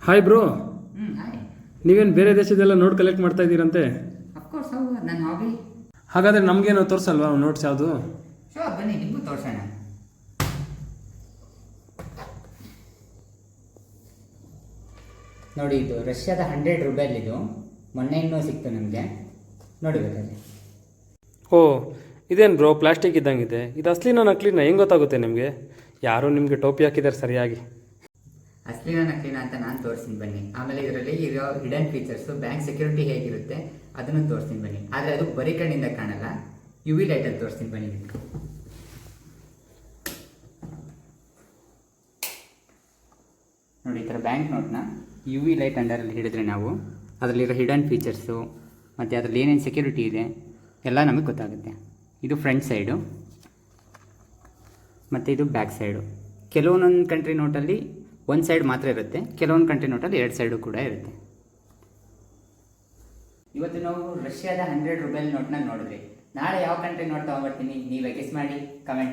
Hi bro, hi. ನೀವೇನು ಬೇರೆ ದೇಶದೆಲ್ಲ note collect ಮಾಡ್ತಾ ಇದ್ದೀರಂತೆ? ಅಫ್ಕೋರ್ಸ್ ಹೌದು, ನನ್ನ ಹಾಬಿ. ಹಾಗಾದರೆ ನಮಗೇನು ತೋರಿಸಲ್ವಾ ನೋಟ್ಸ್ ಯಾವುದು? ಶೋರ್, ಬನ್ನಿ ನಿಮಗೂ ತೋರಿಸೋಣ. ನೋಡಿ, ಇದು ರಷ್ಯಾದ 100 ರೂಪಾಯಿ. ಇದು ಮೊನ್ನೆ ಇನ್ನೂ ಸಿಕ್ತು ನಮಗೆ. ನೋಡಿ ಬೇಕಾದ್ರೆ. ಓ, ಇದೇನು ಬ್ರೋ ಪ್ಲಾಸ್ಟಿಕ್ ಇದ್ದಂಗಿದೆ. ಇದು ಅಸ್ಲಿನ ನಕಲಿನ ಹೆಂಗೆ ಗೊತ್ತಾಗುತ್ತೆ ನಿಮಗೆ? ಯಾರೋ ನಿಮಗೆ ಟೋಪಿ ಹಾಕಿದ್ದಾರೆ ಸರಿಯಾಗಿ. ಅಸ್ಲಿನ ನಕಲಿನ ಅಂತ ನಾನು ತೋರಿಸ್ತೀನಿ ಬನ್ನಿ. ಆಮೇಲೆ ಇದರಲ್ಲಿ ಇರೋ ಹಿಡನ್ ಫೀಚರ್ಸು, ಬ್ಯಾಂಕ್ ಸೆಕ್ಯೂರಿಟಿ ಹೇಗಿರುತ್ತೆ ಅದನ್ನು ತೋರಿಸ್ತೀನಿ ಬನ್ನಿ. ಆದರೆ ಅದು ಬರೀ ಕಣ್ಣಿಂದ ಕಾಣಲ್ಲ, UV ಲೈಟಲ್ಲಿ ತೋರಿಸ್ತೀನಿ ಬನ್ನಿ ನಿಮಗೆ. ನೋಡಿ, ಈ ಥರ ಬ್ಯಾಂಕ್ ನೋಟ್ನ UV ಲೈಟ್ ಅಂಡರಲ್ಲಿ ಹಿಡಿದ್ರೆ ನಾವು ಅದರಲ್ಲಿರೋ ಹಿಡನ್ ಫೀಚರ್ಸು ಮತ್ತು ಅದರಲ್ಲಿ ಏನೇನು ಸೆಕ್ಯೂರಿಟಿ ಇದೆ ಎಲ್ಲ ನಮಗೆ ಗೊತ್ತಾಗುತ್ತೆ. ಇದು ಫ್ರಂಟ್ ಸೈಡು ಮತ್ತು ಇದು ಬ್ಯಾಕ್ ಸೈಡು. ಕೆಲವೊಂದೊಂದು ಕಂಟ್ರಿ ನೋಟಲ್ಲಿ ಒಂದು ಸೈಡ್ ಮಾತ್ರ ಇರುತ್ತೆ, ಕೆಲವೊಂದು ಕಂಟ್ರಿ ನೋಟಲ್ಲಿ 2 ಸೈಡು ಕೂಡ ಇರುತ್ತೆ. ಇವತ್ತು ನಾವು ರಷ್ಯಾದ 100 ರೂಪಾಯಿ ನೋಟ್ನ ನೋಡಿದ್ವಿ. ನಾಳೆ ಯಾವ ಕಂಟ್ರಿ ನೋಟ್ ತೊಗೊಂಡ್ಬರ್ತೀನಿ ನೀವೇ ಗೆಸ್ ಮಾಡಿ, ಕಮೆಂಟ್ ಮಾಡಿ.